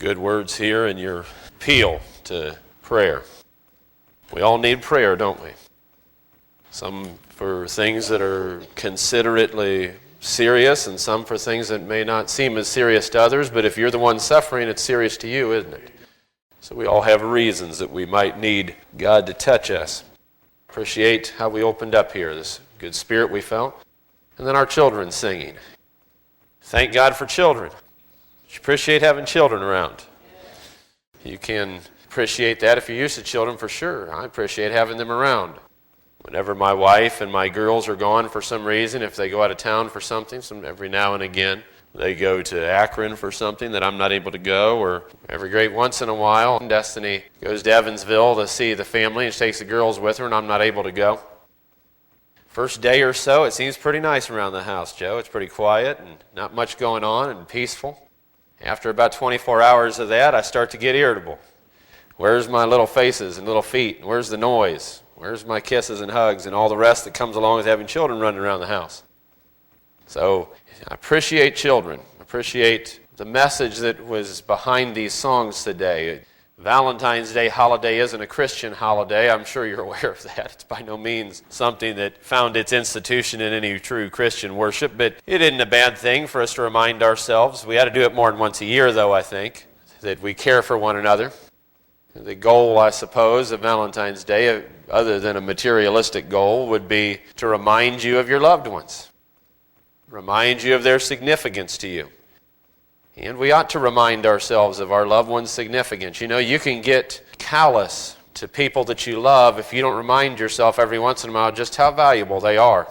good words here and your appeal to prayer. We all need prayer, don't we? Some for things that are considerately serious and some for things that may not seem as serious to others, but if you're the one suffering, it's serious to you, isn't it? So we all have reasons that we might need God to touch us. Appreciate how we opened up here, this good spirit we felt. And then our children singing. Thank God for children. You appreciate having children around. You can appreciate that if you're used to children, for sure. I appreciate having them around. Whenever my wife and my girls are gone for some reason, if they go out of town for something, every now and again, they go to Akron for something that I'm not able to go, or every great once in a while, Destiny goes to Evansville to see the family and she takes the girls with her and I'm not able to go. First day or so, it seems pretty nice around the house, Joe. It's pretty quiet and not much going on and peaceful. After about 24 hours of that, I start to get irritable. Where's my little faces and little feet? And where's the noise? Where's my kisses and hugs and all the rest that comes along with having children running around the house? So I appreciate children. I appreciate the message that was behind these songs today. Valentine's Day holiday isn't a Christian holiday. I'm sure you're aware of that. It's by no means something that found its institution in any true Christian worship, but it isn't a bad thing for us to remind ourselves. We ought to do it more than once a year, though, I think, that we care for one another. The goal, I suppose, of Valentine's Day, other than a materialistic goal, would be to remind you of your loved ones. Remind you of their significance to you. And we ought to remind ourselves of our loved ones' significance. You know, you can get callous to people that you love if you don't remind yourself every once in a while just how valuable they are.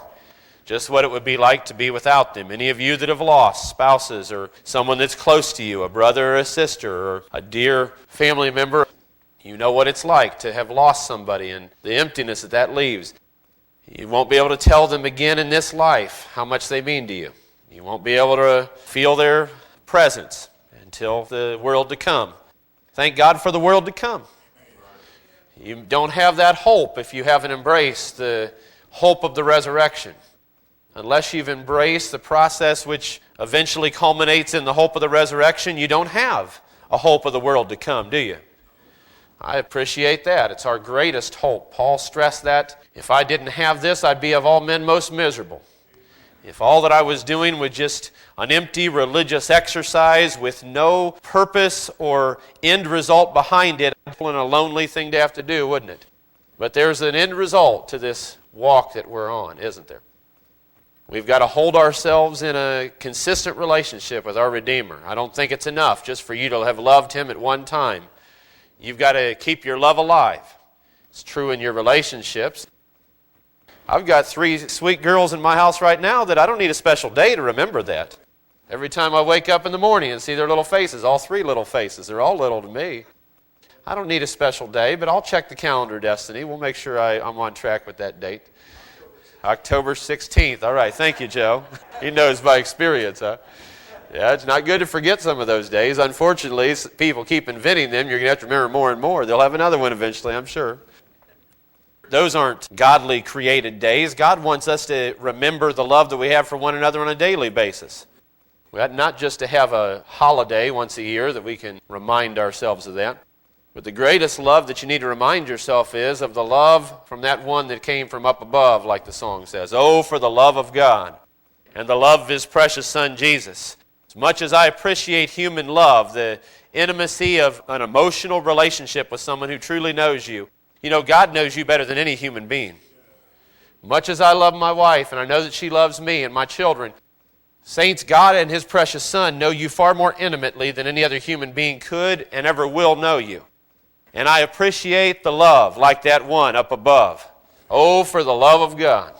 Just what it would be like to be without them. Any of you that have lost spouses or someone that's close to you, a brother or a sister or a dear family member, you know what it's like to have lost somebody and the emptiness that leaves. You won't be able to tell them again in this life how much they mean to you. You won't be able to feel their presence until the world to come. Thank God for the world to come. You don't have that hope if you haven't embraced the hope of the resurrection. Unless you've embraced the process which eventually culminates in the hope of the resurrection, you don't have a hope of the world to come, do you? I appreciate that. It's our greatest hope. Paul stressed that. If I didn't have this, I'd be of all men most miserable. If all that I was doing was just an empty religious exercise with no purpose or end result behind it, it'd be a lonely thing to have to do, wouldn't it? But there's an end result to this walk that we're on, isn't there? We've got to hold ourselves in a consistent relationship with our Redeemer. I don't think it's enough just for you to have loved Him at one time. You've got to keep your love alive. It's true in your relationships. I've got 3 sweet girls in my house right now that I don't need a special day to remember that. Every time I wake up in the morning and see their little faces, all 3 little faces, they're all little to me. I don't need a special day, but I'll check the calendar, Destiny. We'll make sure I'm on track with that date. October 16th. All right, thank you, Joe. He knows by experience, huh? Yeah, it's not good to forget some of those days. Unfortunately, people keep inventing them. You're going to have to remember more and more. They'll have another one eventually, I'm sure. Those aren't godly created days. God wants us to remember the love that we have for one another on a daily basis. We ought not just to have a holiday once a year that we can remind ourselves of that. But the greatest love that you need to remind yourself is of the love from that one that came from up above, like the song says. Oh, for the love of God and the love of His precious Son, Jesus. As much as I appreciate human love, the intimacy of an emotional relationship with someone who truly knows you, you know, God knows you better than any human being. Much as I love my wife, and I know that she loves me and my children, saints, God and His precious Son know you far more intimately than any other human being could and ever will know you. And I appreciate the love like that one up above. Oh, for the love of God.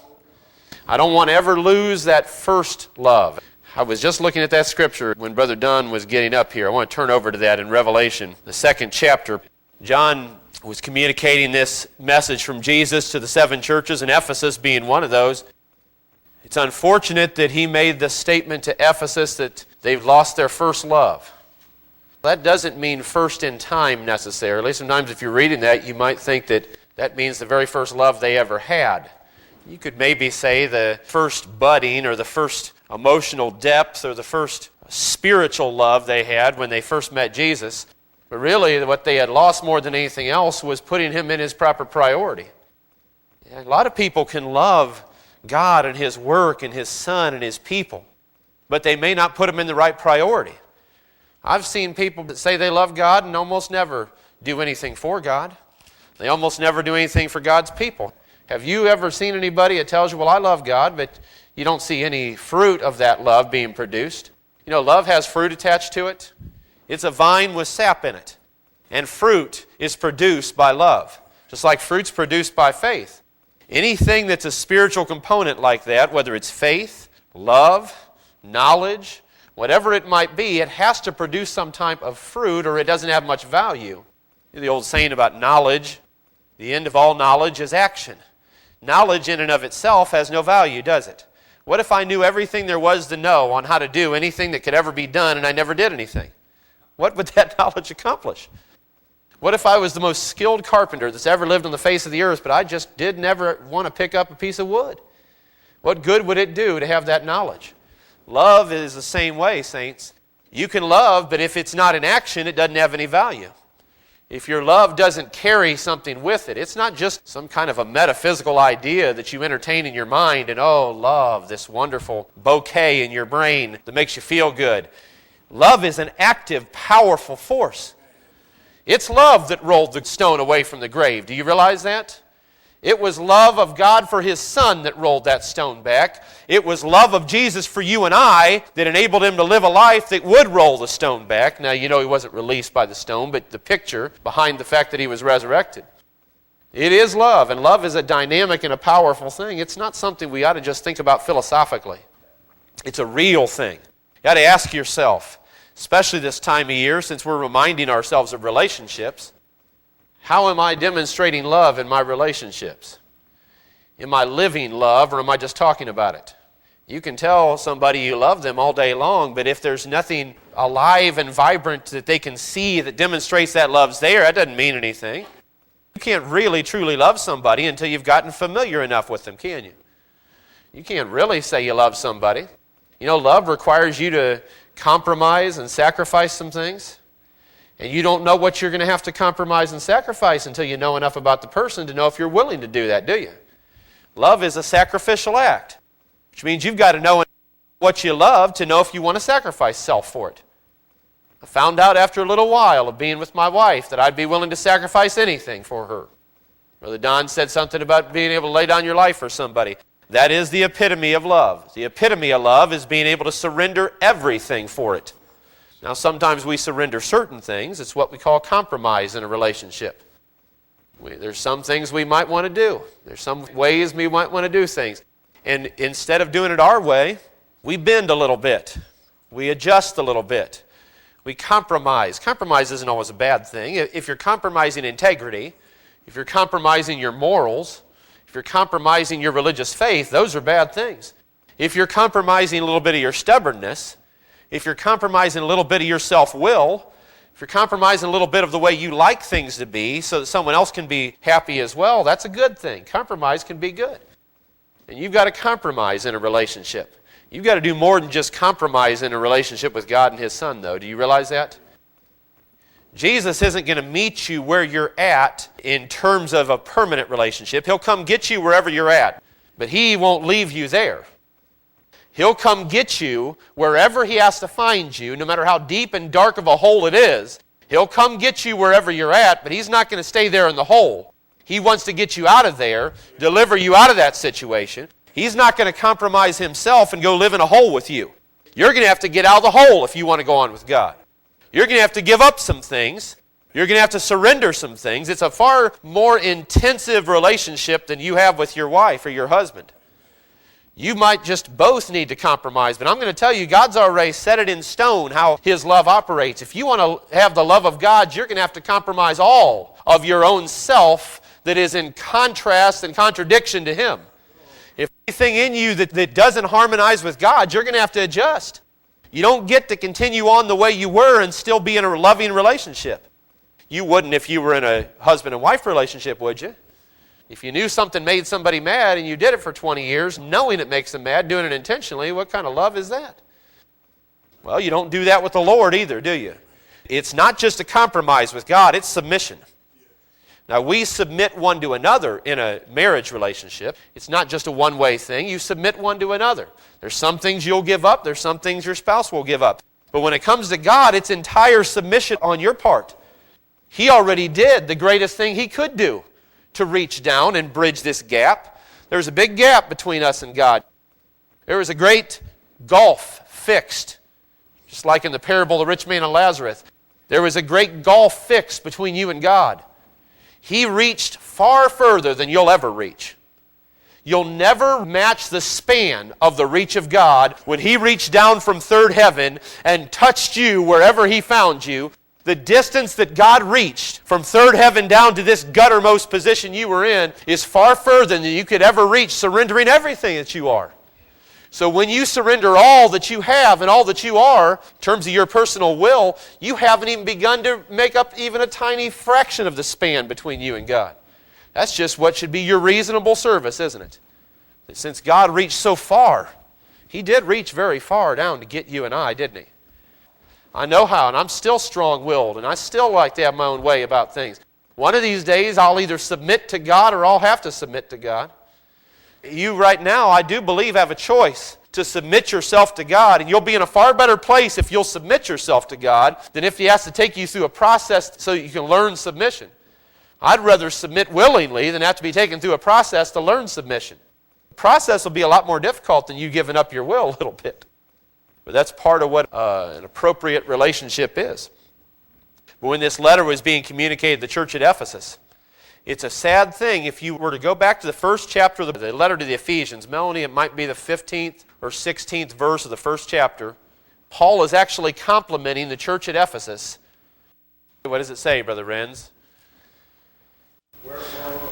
I don't want to ever lose that first love. I was just looking at that scripture when Brother Dunn was getting up here. I want to turn over to that in Revelation, the 2nd chapter. John was communicating this message from Jesus to the 7 churches, and Ephesus being one of those. It's unfortunate that he made the statement to Ephesus that they've lost their first love. That doesn't mean first in time necessarily. Sometimes if you're reading that, you might think that that means the very first love they ever had. You could maybe say the first budding or the first emotional depth or the first spiritual love they had when they first met Jesus. But really, what they had lost more than anything else was putting Him in His proper priority. A lot of people can love God and His work and His Son and His people, but they may not put Him in the right priority. I've seen people that say they love God and almost never do anything for God. They almost never do anything for God's people. Have you ever seen anybody that tells you, well, I love God, but you don't see any fruit of that love being produced? You know, love has fruit attached to it. It's a vine with sap in it. And fruit is produced by love, just like fruit's produced by faith. Anything that's a spiritual component like that, whether it's faith, love, knowledge, whatever it might be, it has to produce some type of fruit or it doesn't have much value. The old saying about knowledge, the end of all knowledge is action. Knowledge in and of itself has no value, does it? What if I knew everything there was to know on how to do anything that could ever be done and I never did anything? What would that knowledge accomplish? What if I was the most skilled carpenter that's ever lived on the face of the earth, but I just did never want to pick up a piece of wood? What good would it do to have that knowledge? Love is the same way, saints. You can love, but if it's not in action, it doesn't have any value. If your love doesn't carry something with it, it's not just some kind of a metaphysical idea that you entertain in your mind and, oh, love, this wonderful bouquet in your brain that makes you feel good. Love is an active, powerful force. It's love that rolled the stone away from the grave. Do you realize that? It was love of God for His Son that rolled that stone back. It was love of Jesus for you and I that enabled Him to live a life that would roll the stone back. Now, you know He wasn't released by the stone, but the picture behind the fact that He was resurrected. It is love, and love is a dynamic and a powerful thing. It's not something we ought to just think about philosophically. It's a real thing. You ought to ask yourself, especially this time of year, since we're reminding ourselves of relationships, how am I demonstrating love in my relationships? Am I living love, or am I just talking about it? You can tell somebody you love them all day long, but if there's nothing alive and vibrant that they can see that demonstrates that love's there, that doesn't mean anything. You can't really, truly love somebody until you've gotten familiar enough with them, can you? You can't really say you love somebody. You know, love requires you to compromise and sacrifice some things. And you don't know what you're going to have to compromise and sacrifice until you know enough about the person to know if you're willing to do that, do you? Love is a sacrificial act, which means you've got to know what you love to know if you want to sacrifice self for it. I found out after a little while of being with my wife that I'd be willing to sacrifice anything for her. Brother Don said something about being able to lay down your life for somebody. That is the epitome of love. The epitome of love is being able to surrender everything for it. Now, sometimes we surrender certain things. It's what we call compromise in a relationship. There's some things we might want to do. There's some ways we might want to do things. And instead of doing it our way, we bend a little bit. We adjust a little bit. We compromise. Compromise isn't always a bad thing. If you're compromising integrity, if you're compromising your morals, if you're compromising your religious faith, those are bad things. If you're compromising a little bit of your stubbornness, if you're compromising a little bit of your self-will, if you're compromising a little bit of the way you like things to be so that someone else can be happy as well, that's a good thing. Compromise can be good. And you've got to compromise in a relationship. You've got to do more than just compromise in a relationship with God and His Son, though. Do you realize that? Jesus isn't going to meet you where you're at in terms of a permanent relationship. He'll come get you wherever you're at, but He won't leave you there. He'll come get you wherever He has to find you, no matter how deep and dark of a hole it is. He'll come get you wherever you're at, but He's not going to stay there in the hole. He wants to get you out of there, deliver you out of that situation. He's not going to compromise Himself and go live in a hole with you. You're going to have to get out of the hole if you want to go on with God. You're going to have to give up some things. You're going to have to surrender some things. It's a far more intensive relationship than you have with your wife or your husband. You might just both need to compromise, but I'm going to tell you, God's already set it in stone how His love operates. If you want to have the love of God, you're going to have to compromise all of your own self that is in contrast and contradiction to Him. If anything in you that doesn't harmonize with God, you're going to have to adjust. You don't get to continue on the way you were and still be in a loving relationship. You wouldn't if you were in a husband and wife relationship, would you? If you knew something made somebody mad and you did it for 20 years, knowing it makes them mad, doing it intentionally, what kind of love is that? Well, you don't do that with the Lord either, do you? It's not just a compromise with God, it's submission. Now, we submit one to another in a marriage relationship. It's not just a one-way thing. You submit one to another. There's some things you'll give up. There's some things your spouse will give up. But when it comes to God, it's entire submission on your part. He already did the greatest thing He could do to reach down and bridge this gap. There's a big gap between us and God. There was a great gulf fixed, just like in the parable of the rich man and Lazarus. There was a great gulf fixed between you and God. He reached far further than you'll ever reach. You'll never match the span of the reach of God when He reached down from third heaven and touched you wherever He found you. The distance that God reached from third heaven down to this guttermost position you were in is far further than you could ever reach, surrendering everything that you are. So when you surrender all that you have and all that you are, in terms of your personal will, you haven't even begun to make up even a tiny fraction of the span between you and God. That's just what should be your reasonable service, isn't it? That since God reached so far, He did reach very far down to get you and I, didn't He? I know how, and I'm still strong-willed, and I still like to have my own way about things. One of these days, I'll either submit to God or I'll have to submit to God. You right now, I do believe, have a choice to submit yourself to God, and you'll be in a far better place if you'll submit yourself to God than if He has to take you through a process so you can learn submission. I'd rather submit willingly than have to be taken through a process to learn submission. The process will be a lot more difficult than you giving up your will a little bit. But that's part of what an appropriate relationship is. But when this letter was being communicated to the church at Ephesus, it's a sad thing if you were to go back to the first chapter of the letter to the Ephesians. Melanie, it might be the 15th or 16th verse of the first chapter. Paul is actually complimenting the church at Ephesus. What does it say, Brother Renz? Wherefore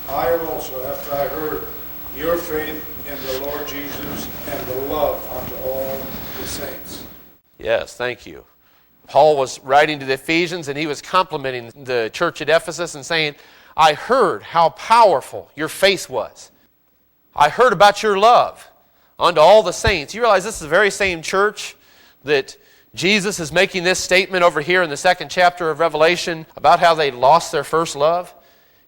I also, after I heard your faith in the Lord Jesus and the love unto all the saints. Yes, thank you. Paul was writing to the Ephesians, and he was complimenting the church at Ephesus and saying, I heard how powerful your faith was. I heard about your love unto all the saints. You realize this is the very same church that Jesus is making this statement over here in the second chapter of Revelation about how they lost their first love?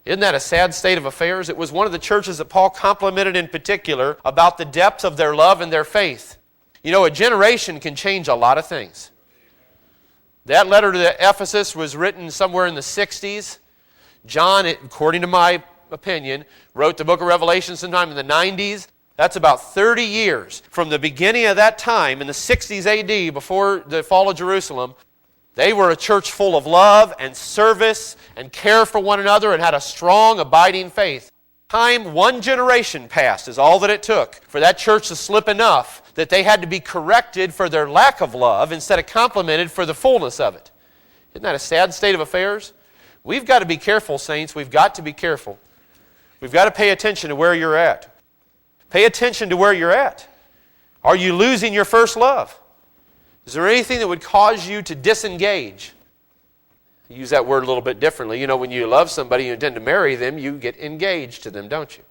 Isn't that a sad state of affairs? It was one of the churches that Paul complimented in particular about the depth of their love and their faith. You know, a generation can change a lot of things. That letter to Ephesus was written somewhere in the 60s. John, according to my opinion, wrote the book of Revelation sometime in the 90s. That's about 30 years from the beginning of that time in the 60s AD, before the fall of Jerusalem. They were a church full of love and service and care for one another and had a strong, abiding faith. Time, one generation passed is all that it took for that church to slip enough that they had to be corrected for their lack of love instead of complimented for the fullness of it. Isn't that a sad state of affairs? We've got to be careful, saints. We've got to be careful. We've got to pay attention to where you're at. Pay attention to where you're at. Are you losing your first love? Is there anything that would cause you to disengage? I use that word a little bit differently. You know, when you love somebody, you intend to marry them, you get engaged to them, don't you?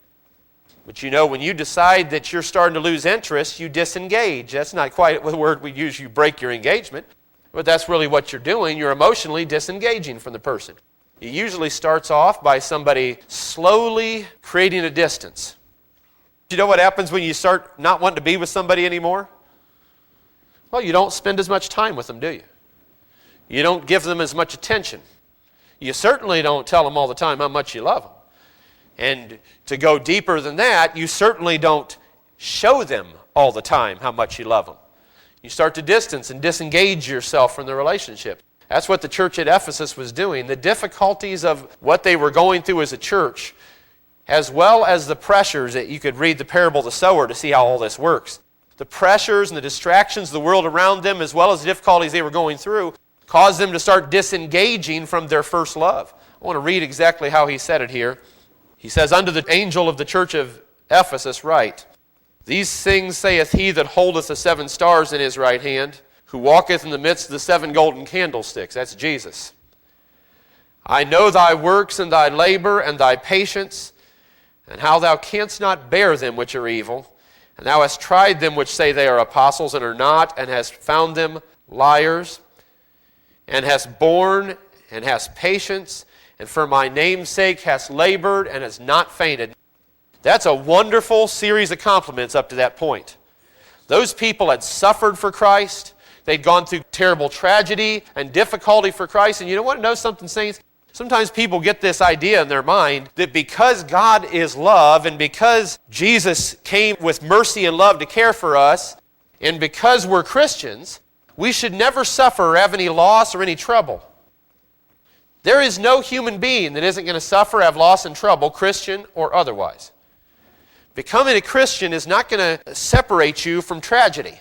But you know, when you decide that you're starting to lose interest, you disengage. That's not quite the word we use, you break your engagement. But that's really what you're doing. You're emotionally disengaging from the person. It usually starts off by somebody slowly creating a distance. Do you know what happens when you start not wanting to be with somebody anymore? Well, you don't spend as much time with them, do you? You don't give them as much attention. You certainly don't tell them all the time how much you love them. And to go deeper than that, you certainly don't show them all the time how much you love them. You start to distance and disengage yourself from the relationship. That's what the church at Ephesus was doing. The difficulties of what they were going through as a church, as well as the pressures that you could read the parable of the sower to see how all this works. The pressures and the distractions of the world around them, as well as the difficulties they were going through, caused them to start disengaging from their first love. I want to read exactly how he said it here. He says, unto the angel of the church of Ephesus write, These things saith he that holdeth the 7 stars in his right hand, who walketh in the midst of the 7 golden candlesticks. That's Jesus. I know thy works and thy labor and thy patience, and how thou canst not bear them which are evil, And thou hast tried them which say they are apostles and are not, and hast found them liars, and hast borne and hast patience, and for my name's sake hast labored and hast not fainted. That's a wonderful series of compliments up to that point. Those people had suffered for Christ. They'd gone through terrible tragedy and difficulty for Christ. And you know what? Know something, saints? Sometimes people get this idea in their mind that because God is love and because Jesus came with mercy and love to care for us, and because we're Christians, we should never suffer or have any loss or any trouble. There is no human being that isn't going to suffer, have loss and trouble, Christian or otherwise. Becoming a Christian is not going to separate you from tragedy.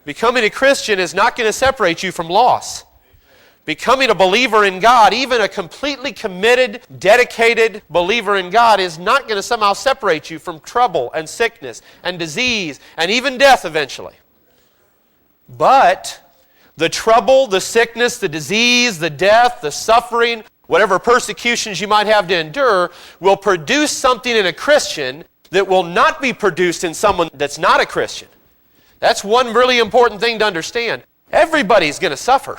Becoming a Christian is not going to separate you from loss. Becoming a believer in God, even a completely committed, dedicated believer in God, is not going to somehow separate you from trouble and sickness and disease and even death eventually. But the trouble, the sickness, the disease, the death, the suffering, whatever persecutions you might have to endure, will produce something in a Christian that will not be produced in someone that's not a Christian. That's one really important thing to understand. Everybody's going to suffer.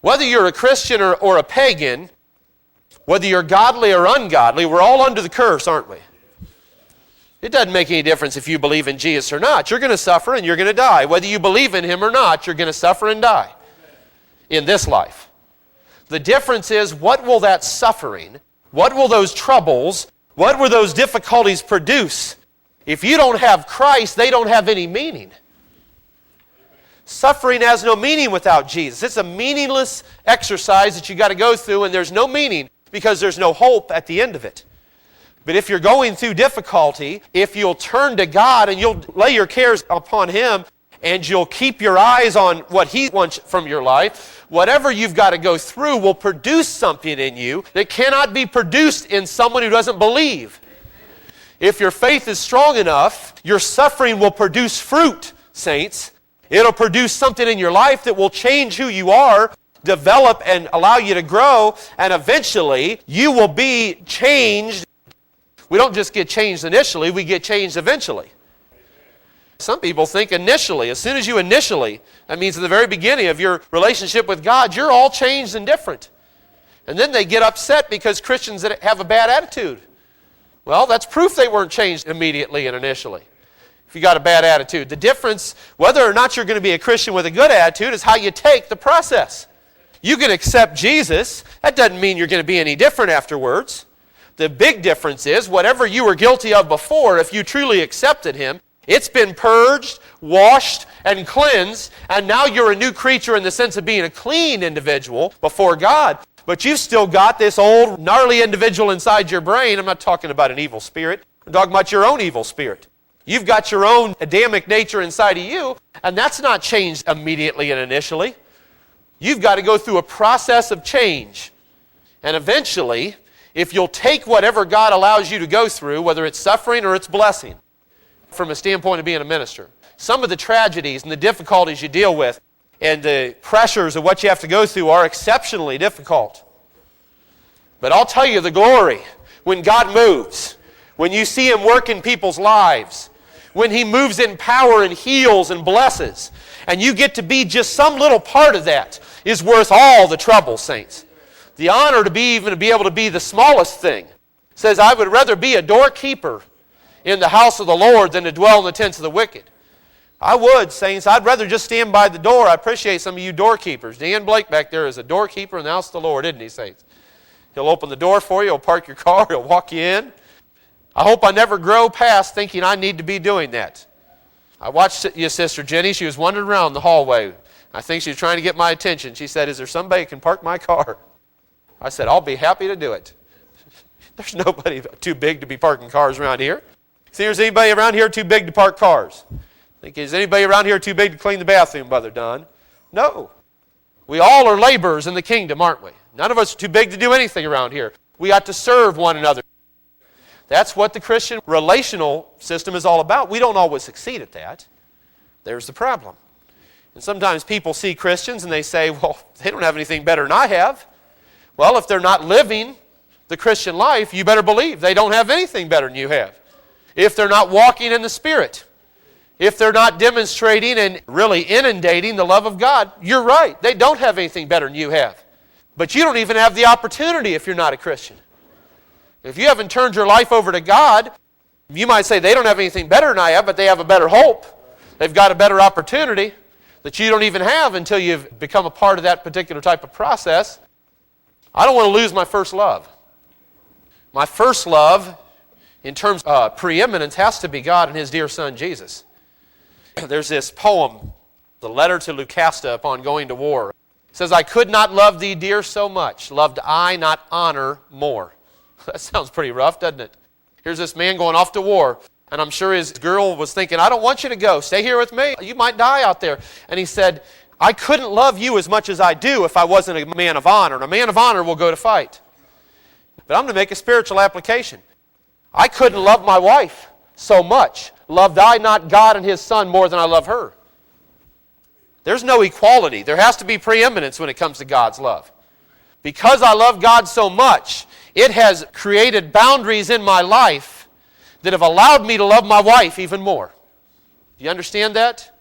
Whether you're a Christian or a pagan, whether you're godly or ungodly, we're all under the curse, aren't we? It doesn't make any difference if you believe in Jesus or not. You're going to suffer and you're going to die. Whether you believe in Him or not, you're going to suffer and die in this life. The difference is, what will that suffering, what will those troubles, what will those difficulties produce? If you don't have Christ, they don't have any meaning. Suffering has no meaning without Jesus. It's a meaningless exercise that you got to go through, and there's no meaning because there's no hope at the end of it. But if you're going through difficulty, if you'll turn to God and you'll lay your cares upon Him and you'll keep your eyes on what He wants from your life, whatever you've got to go through will produce something in you that cannot be produced in someone who doesn't believe. If your faith is strong enough, your suffering will produce fruit, saints. It'll produce something in your life that will change who you are, develop and allow you to grow, and eventually you will be changed. We don't just get changed initially, we get changed eventually. Some people think initially, as soon as you initially, that means at the very beginning of your relationship with God, you're all changed and different. And then they get upset because Christians that have a bad attitude. Well, that's proof they weren't changed immediately and initially. If you got a bad attitude. The difference, whether or not you're going to be a Christian with a good attitude, is how you take the process. You can accept Jesus. That doesn't mean you're going to be any different afterwards. The big difference is, whatever you were guilty of before, if you truly accepted Him, it's been purged, washed, and cleansed, and now you're a new creature in the sense of being a clean individual before God. But you've still got this old, gnarly individual inside your brain. I'm not talking about an evil spirit. I'm talking about your own evil spirit. You've got your own Adamic nature inside of you, and that's not changed immediately and initially. You've got to go through a process of change. And eventually, if you'll take whatever God allows you to go through, whether it's suffering or it's blessing, from a standpoint of being a minister, some of the tragedies and the difficulties you deal with and the pressures of what you have to go through are exceptionally difficult. But I'll tell you the glory when God moves, when you see Him work in people's lives, when He moves in power and heals and blesses, and you get to be just some little part of that, is worth all the trouble, saints. The honor to be able to be the smallest thing. It says, I would rather be a doorkeeper in the house of the Lord than to dwell in the tents of the wicked. I would, saints. I'd rather just stand by the door. I appreciate some of you doorkeepers. Dan Blake back there is a doorkeeper in the house of the Lord, isn't he, saints? He'll open the door for you. He'll park your car. He'll walk you in. I hope I never grow past thinking I need to be doing that. I watched your sister Jenny. She was wandering around the hallway. I think she was trying to get my attention. She said, is there somebody who can park my car? I said, I'll be happy to do it. There's nobody too big to be parking cars around here. See, there's anybody around here too big to park cars? Think, is anybody around here too big to clean the bathroom, Brother Don? No. We all are laborers in the kingdom, aren't we? None of us are too big to do anything around here. We ought to serve one another. That's what the Christian relational system is all about. We don't always succeed at that. There's the problem. And sometimes people see Christians and they say, well, they don't have anything better than I have. Well, if they're not living the Christian life, you better believe they don't have anything better than you have. if they're not walking in the Spirit, if they're not demonstrating and really inundating the love of God, you're right. They don't have anything better than you have. But you don't even have the opportunity if you're not a Christian. If you haven't turned your life over to God, you might say they don't have anything better than I have, but they have a better hope. They've got a better opportunity that you don't even have until you've become a part of that particular type of process. I don't want to lose my first love. My first love, in terms of preeminence, has to be God and His dear Son, Jesus. There's this poem, the letter to Lucasta upon going to war. It says, I could not love thee, dear, so much. Loved I not honor more. That sounds pretty rough, doesn't it? Here's this man going off to war, and I'm sure his girl was thinking, I don't want you to go. Stay here with me. You might die out there. And he said, I couldn't love you as much as I do if I wasn't a man of honor. And a man of honor will go to fight. But I'm going to make a spiritual application. I couldn't love my wife so much. Loved I not God and His Son more than I love her? There's no equality. There has to be preeminence when it comes to God's love. Because I love God so much, it has created boundaries in my life that have allowed me to love my wife even more. Do you understand that?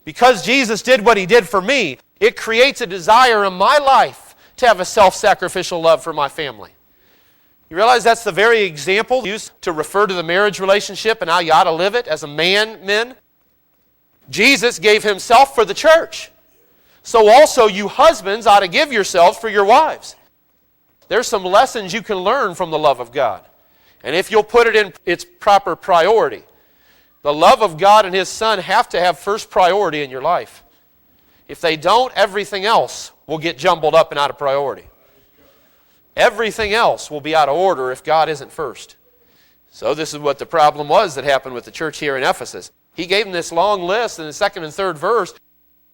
Because Jesus did what He did for me, it creates a desire in my life to have a self-sacrificial love for my family. You realize that's the very example used to refer to the marriage relationship and how you ought to live it as a men. Jesus gave Himself for the church. So also you husbands ought to give yourselves for your wives. There's some lessons you can learn from the love of God. And if you'll put it in its proper priority, the love of God and His Son have to have first priority in your life. If they don't, everything else will get jumbled up and out of priority. Everything else will be out of order if God isn't first. So this is what the problem was that happened with the church here in Ephesus. He gave them this long list in the second and third verse.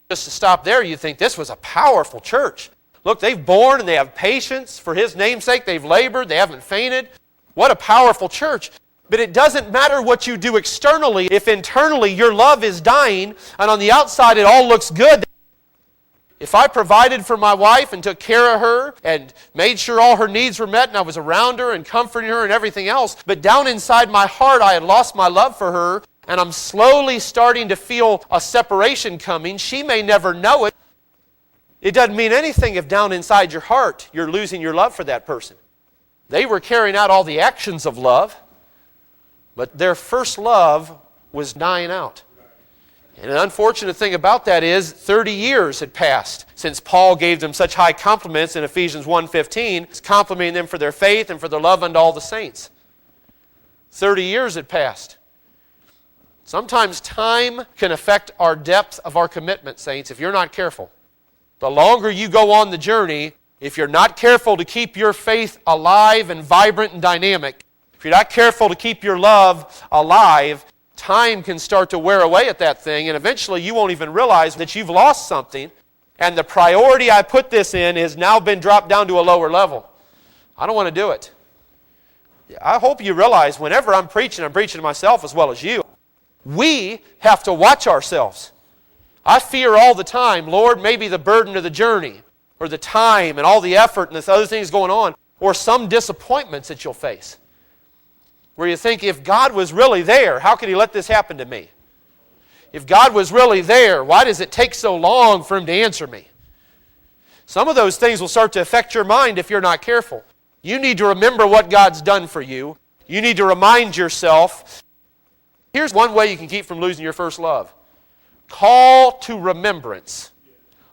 Just to stop there, you'd think this was a powerful church. Look, they've borne and they have patience for His name's sake. They've labored. They haven't fainted. What a powerful church. But it doesn't matter what you do externally if internally your love is dying and on the outside it all looks good. If I provided for my wife and took care of her and made sure all her needs were met and I was around her and comforting her and everything else, but down inside my heart I had lost my love for her and I'm slowly starting to feel a separation coming, she may never know it. It doesn't mean anything if down inside your heart you're losing your love for that person. They were carrying out all the actions of love, but their first love was dying out. And an unfortunate thing about that is 30 years had passed since Paul gave them such high compliments in Ephesians 1:15, complimenting them for their faith and for their love unto all the saints. 30 years had passed. Sometimes time can affect our depth of our commitment, saints, if you're not careful. The longer you go on the journey, if you're not careful to keep your faith alive and vibrant and dynamic, if you're not careful to keep your love alive, time can start to wear away at that thing, and eventually you won't even realize that you've lost something, and the priority I put this in has now been dropped down to a lower level. I don't want to do it. I hope you realize whenever I'm preaching to myself as well as you. We have to watch ourselves. I fear all the time, Lord, maybe the burden of the journey, or the time and all the effort and this other things going on, or some disappointments that you'll face. Where you think, if God was really there, how could He let this happen to me? If God was really there, why does it take so long for Him to answer me? Some of those things will start to affect your mind if you're not careful. You need to remember what God's done for you. You need to remind yourself. Here's one way you can keep from losing your first love. Call to remembrance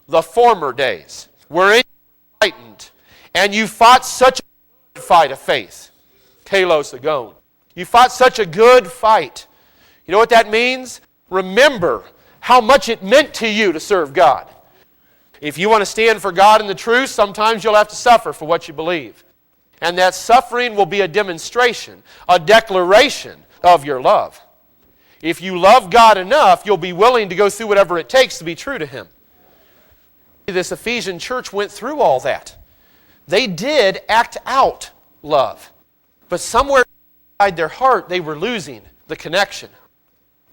the former days wherein you were enlightened, and you fought such a good fight of faith. Kalos agon. You fought such a good fight. You know what that means? Remember how much it meant to you to serve God. If you want to stand for God and the truth, sometimes you'll have to suffer for what you believe. And that suffering will be a demonstration, a declaration of your love. If you love God enough, you'll be willing to go through whatever it takes to be true to Him. This Ephesian church went through all that. They did act out love. But somewhere inside their heart, they were losing the connection.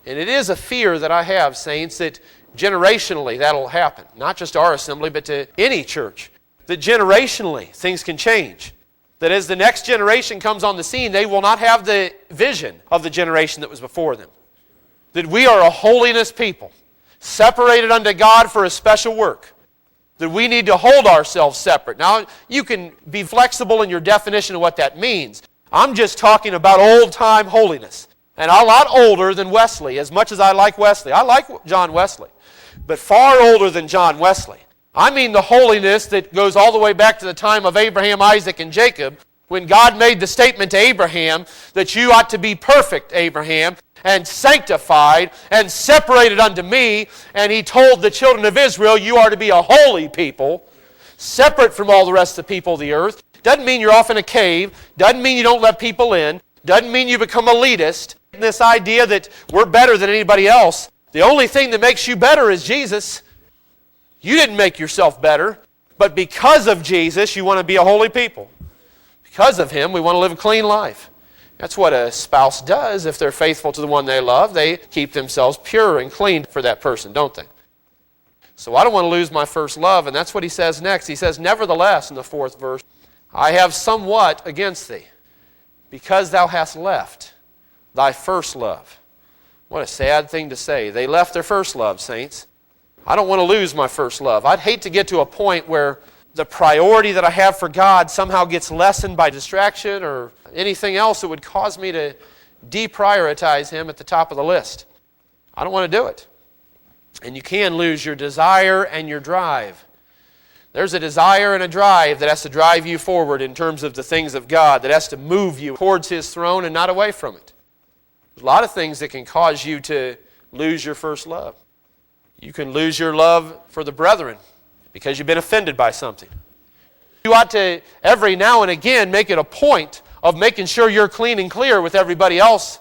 And it is a fear that I have, saints, that generationally that'll happen. Not just our assembly, but to any church. That generationally things can change. that as the next generation comes on the scene, they will not have the vision of the generation that was before them. That we are a holiness people, separated unto God for a special work. That we need to hold ourselves separate. Now, you can be flexible in your definition of what that means. I'm just talking about old-time holiness. And a lot older than Wesley, as much as I like Wesley. I like John Wesley, but far older than John Wesley. I mean the holiness that goes all the way back to the time of Abraham, Isaac, and Jacob, when God made the statement to Abraham that you ought to be perfect, Abraham, and sanctified and separated unto me, and He told the children of Israel, you are to be a holy people, separate from all the rest of the people of the earth. Doesn't mean you're off in a cave, doesn't mean you don't let people in, doesn't mean you become elitist. This idea that we're better than anybody else. The only thing that makes you better is Jesus. You didn't make yourself better, but because of Jesus, you want to be a holy people. Because of Him, we want to live a clean life. That's what a spouse does. If they're faithful to the one they love, they keep themselves pure and clean for that person, don't they? So I don't want to lose my first love, and that's what he says next. He says, nevertheless, in the 4th verse, I have somewhat against thee, because thou hast left thy first love. What a sad thing to say. They left their first love, saints. I don't want to lose my first love. I'd hate to get to a point where the priority that I have for God somehow gets lessened by distraction or anything else that would cause me to deprioritize Him at the top of the list. I don't want to do it. And you can lose your desire and your drive. There's a desire and a drive that has to drive you forward in terms of the things of God, that has to move you towards His throne and not away from it. There's a lot of things that can cause you to lose your first love. You can lose your love for the brethren because you've been offended by something. You ought to, every now and again, make it a point of making sure you're clean and clear with everybody else.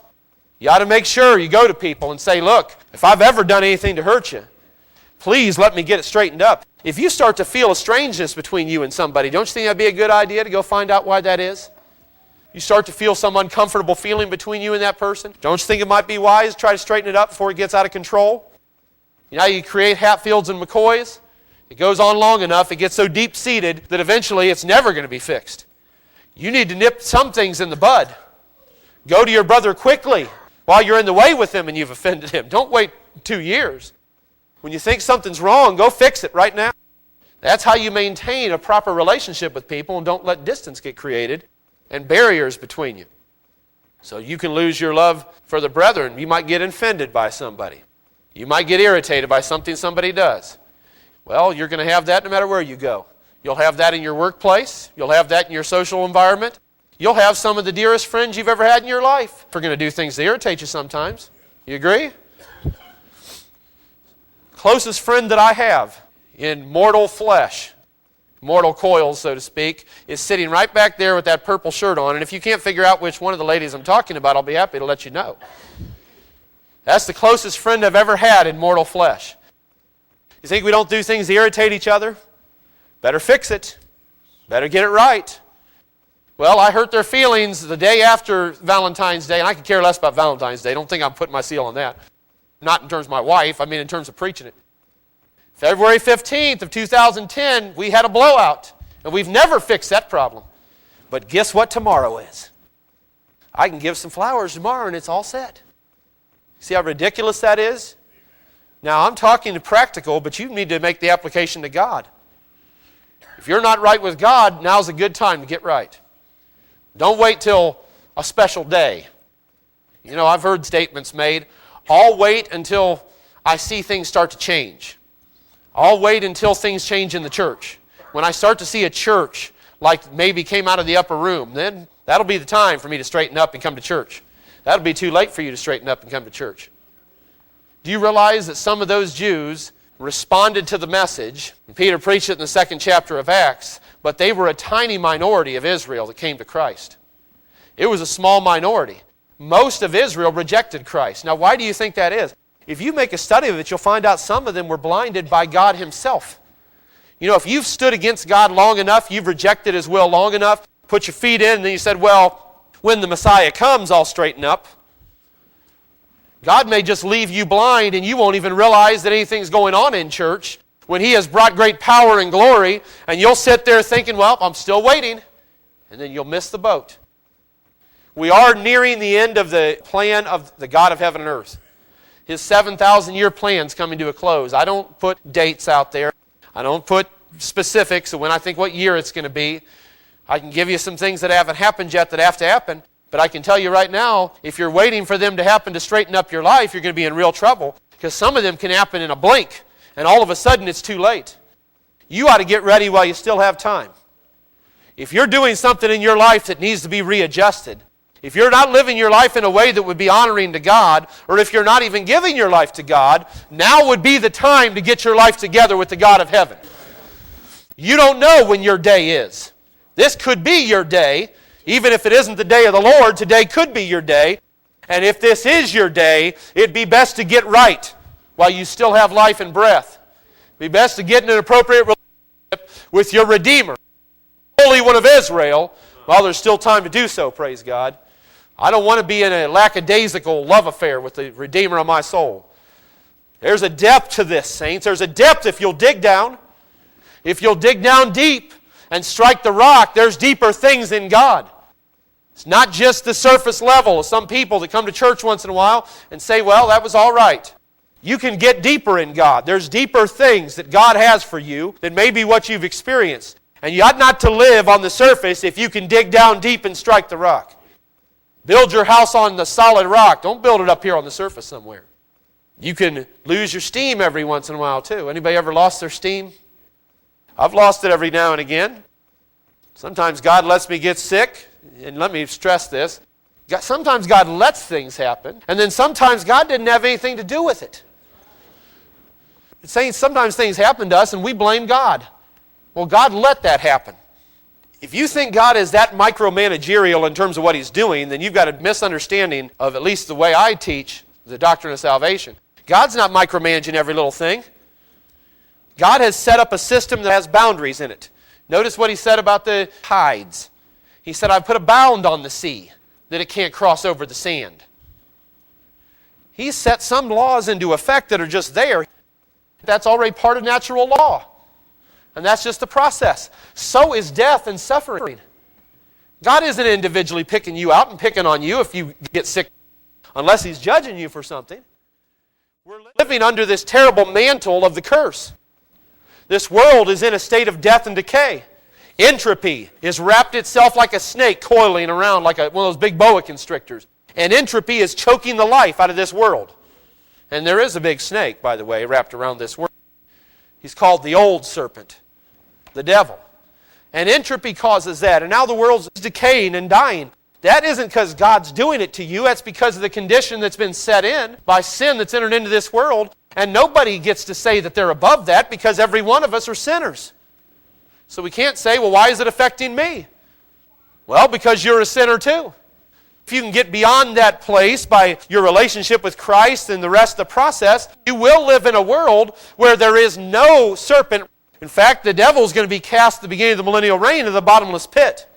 You ought to make sure you go to people and say, look, if I've ever done anything to hurt you, please let me get it straightened up. If you start to feel a strangeness between you and somebody, don't you think that'd be a good idea to go find out why that is? You start to feel some uncomfortable feeling between you and that person. Don't you think it might be wise to try to straighten it up before it gets out of control? You know how you create Hatfields and McCoys? It goes on long enough, it gets so deep-seated that eventually it's never going to be fixed. You need to nip some things in the bud. Go to your brother quickly while you're in the way with him and you've offended him. Don't wait 2 years. When you think something's wrong, go fix it right now. That's how you maintain a proper relationship with people and don't let distance get created and barriers between you. So you can lose your love for the brethren. You might get offended by somebody. You might get irritated by something somebody does. Well, you're going to have that no matter where you go. You'll have that in your workplace. You'll have that in your social environment. You'll have some of the dearest friends you've ever had in your life. If we're going to do things that irritate you sometimes. You agree? Closest friend that I have in mortal flesh, mortal coils, so to speak, is sitting right back there with that purple shirt on. And if you can't figure out which one of the ladies I'm talking about, I'll be happy to let you know. That's the closest friend I've ever had in mortal flesh. You think we don't do things to irritate each other? Better fix it. Better get it right. Well, I hurt their feelings the day after Valentine's Day, and I could care less about Valentine's Day. Don't think I'm putting my seal on that. Not in terms of my wife, I mean in terms of preaching it. February 15th of 2010, we had a blowout, and we've never fixed that problem. But guess what tomorrow is? I can give some flowers tomorrow, and it's all set. See how ridiculous that is? Now, I'm talking to practical, but you need to make the application to God. If you're not right with God, now's a good time to get right. Don't wait till a special day. You know, I've heard statements made, I'll wait until I see things start to change. I'll wait until things change in the church. When I start to see a church like maybe came out of the upper room, then that'll be the time for me to straighten up and come to church. That'll be too late for you to straighten up and come to church. Do you realize that some of those Jews responded to the message? And Peter preached it in the 2nd chapter of Acts, but they were a tiny minority of Israel that came to Christ. It was a small minority. Most of Israel rejected Christ. Now, why do you think that is? If you make a study of it, you'll find out some of them were blinded by God Himself. You know, if you've stood against God long enough, you've rejected His will long enough, put your feet in, and then you said, well, when the Messiah comes, I'll straighten up. God may just leave you blind and you won't even realize that anything's going on in church when He has brought great power and glory, and you'll sit there thinking, well, I'm still waiting. and then you'll miss the boat. We are nearing the end of the plan of the God of heaven and earth. His 7,000-year plan's coming to a close. I don't put dates out there. I don't put specifics of when I think what year it's going to be. I can give you some things that haven't happened yet that have to happen. But I can tell you right now, if you're waiting for them to happen to straighten up your life, you're going to be in real trouble. Because some of them can happen in a blink. And all of a sudden it's too late. You ought to get ready while you still have time. If you're doing something in your life that needs to be readjusted, if you're not living your life in a way that would be honoring to God, or if you're not even giving your life to God, now would be the time to get your life together with the God of heaven. You don't know when your day is. This could be your day. Even if it isn't the day of the Lord, today could be your day. And if this is your day, it'd be best to get right while you still have life and breath. It'd be best to get in an appropriate relationship with your Redeemer, Holy One of Israel, while there's still time to do so, praise God. I don't want to be in a lackadaisical love affair with the Redeemer of my soul. There's a depth to this, saints. There's a depth if you'll dig down. If you'll dig down deep and strike the rock, there's deeper things in God. It's not just the surface level of some people that come to church once in a while and say, well, that was all right. You can get deeper in God. There's deeper things that God has for you than maybe what you've experienced. And you ought not to live on the surface if you can dig down deep and strike the rock. Build your house on the solid rock. Don't build it up here on the surface somewhere. You can lose your steam every once in a while too. Anybody ever lost their steam? I've lost it every now and again. Sometimes God lets me get sick. And let me stress this. Sometimes God lets things happen. And then sometimes God didn't have anything to do with it. It's saying sometimes things happen to us and we blame God. Well, God let that happen. If you think God is that micromanagerial in terms of what He's doing, then you've got a misunderstanding of at least the way I teach the doctrine of salvation. God's not micromanaging every little thing. God has set up a system that has boundaries in it. Notice what He said about the tides. He said, I've put a bound on the sea that it can't cross over the sand. He's set some laws into effect that are just there. That's already part of natural law. And that's just the process. So is death and suffering. God isn't individually picking you out and picking on you if you get sick, unless He's judging you for something. We're living under this terrible mantle of the curse. This world is in a state of death and decay. Entropy has wrapped itself like a snake coiling around like one of those big boa constrictors. And entropy is choking the life out of this world. And there is a big snake, by the way, wrapped around this world. He's called the old serpent, the devil. And entropy causes that. And now the world's decaying and dying. That isn't because God's doing it to you. That's because of the condition that's been set in by sin that's entered into this world. And nobody gets to say that they're above that because every one of us are sinners. So we can't say, well, why is it affecting me? Well, because you're a sinner too. If you can get beyond that place by your relationship with Christ and the rest of the process, you will live in a world where there is no serpent. In fact, the devil is going to be cast at the beginning of the millennial reign into the bottomless pit.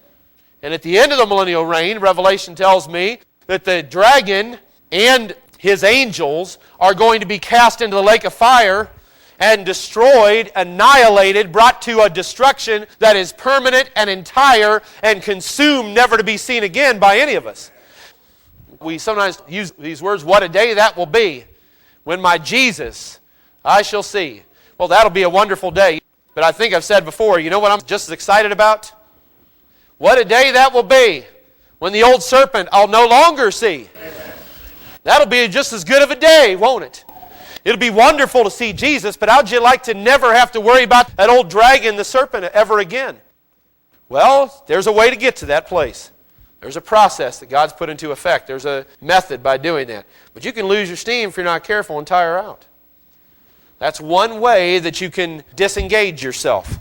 And at the end of the millennial reign, Revelation tells me that the dragon and his angels are going to be cast into the lake of fire and destroyed, annihilated, brought to a destruction that is permanent and entire and consumed, never to be seen again by any of us. We sometimes use these words, what a day that will be, when my Jesus I shall see. Well, that'll be a wonderful day. But I think I've said before, you know what I'm just as excited about? What a day that will be, when the old serpent I'll no longer see. Amen. That'll be just as good of a day, won't it? It'll be wonderful to see Jesus, but how'd you like to never have to worry about that old dragon, the serpent, ever again? Well, there's a way to get to that place. There's a process that God's put into effect. There's a method by doing that. But you can lose your steam if you're not careful and tire out. That's one way that you can disengage yourself.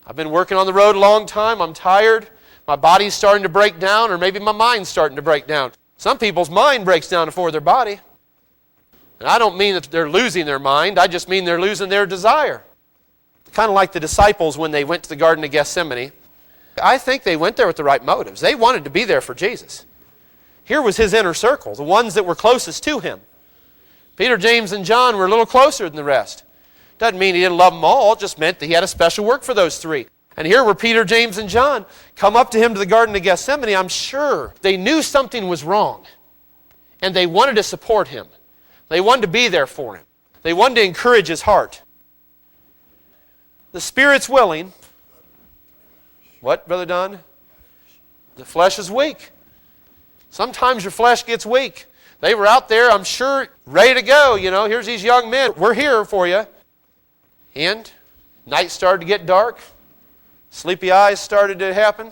I've been working on the road a long time. I'm tired. My body's starting to break down, or maybe my mind's starting to break down. Some people's mind breaks down before their body. And I don't mean that they're losing their mind. I just mean they're losing their desire. Kind of like the disciples when they went to the Garden of Gethsemane. I think they went there with the right motives. They wanted to be there for Jesus. Here was His inner circle, the ones that were closest to Him. Peter, James, and John were a little closer than the rest. Doesn't mean He didn't love them all. It just meant that He had a special work for those three. And here were Peter, James, and John come up to him to the Garden of Gethsemane. I'm sure they knew something was wrong. And they wanted to support him. They wanted to be there for him. They wanted to encourage his heart. The spirit's willing. What, Brother Don? The flesh is weak. Sometimes your flesh gets weak. They were out there, I'm sure, ready to go. Here's these young men. We're here for you. And night started to get dark. Sleepy eyes started to happen.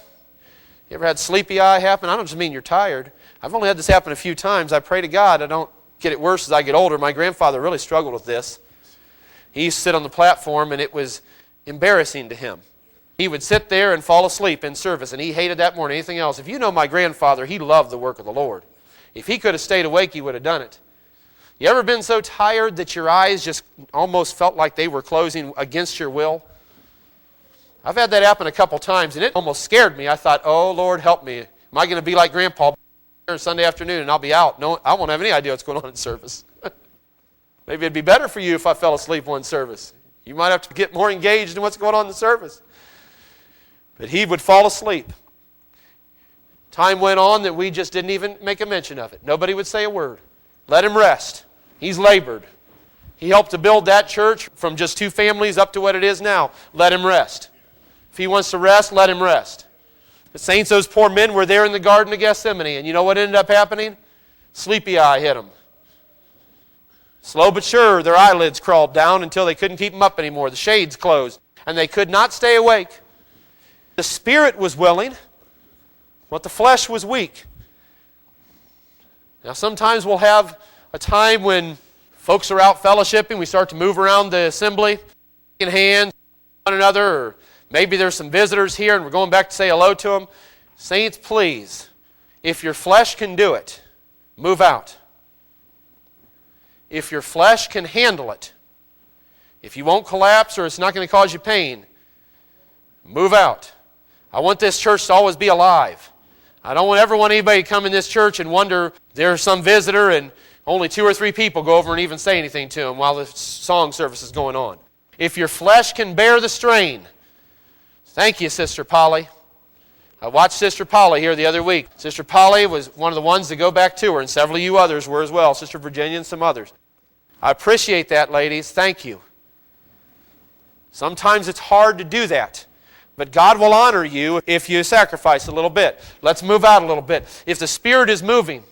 You ever had sleepy eye happen? I don't just mean you're tired. I've only had this happen a few times. I pray to God I don't get it worse as I get older. My grandfather really struggled with this. He used to sit on the platform, and it was embarrassing to him. He would sit there and fall asleep in service, and he hated that more than anything else. If you know my grandfather, he loved the work of the Lord. If he could have stayed awake, he would have done it. You ever been so tired that your eyes just almost felt like they were closing against your will? I've had that happen a couple times, and it almost scared me. I thought, oh, Lord, help me. Am I going to be like Grandpa Sunday afternoon and I'll be out? No, I won't have any idea what's going on in service. Maybe it'd be better for you if I fell asleep one service. You might have to get more engaged in what's going on in the service. But he would fall asleep. Time went on that we just didn't even make a mention of it. Nobody would say a word. Let him rest. He's labored. He helped to build that church from just 2 families up to what it is now. Let him rest. If he wants to rest, let him rest. The saints, those poor men were there in the Garden of Gethsemane, and you know what ended up happening? Sleepy eye hit them. Slow but sure, their eyelids crawled down until they couldn't keep them up anymore. The shades closed, and they could not stay awake. The spirit was willing, but the flesh was weak. Now sometimes we'll have a time when folks are out fellowshipping, we start to move around the assembly, shaking hands with one another, or maybe there's some visitors here and we're going back to say hello to them. Saints, please, if your flesh can do it, move out. If your flesh can handle it, if you won't collapse or it's not going to cause you pain, move out. I want this church to always be alive. I don't ever want anybody to come in this church and wonder there's some visitor and only 2 or 3 people go over and even say anything to him while the song service is going on. If your flesh can bear the strain. Thank you, Sister Polly. I watched Sister Polly here the other week. Sister Polly was one of the ones to go back to her, and several of you others were as well, Sister Virginia and some others. I appreciate that, ladies. Thank you. Sometimes it's hard to do that, but God will honor you if you sacrifice a little bit. Let's move out a little bit. If the Spirit is moving,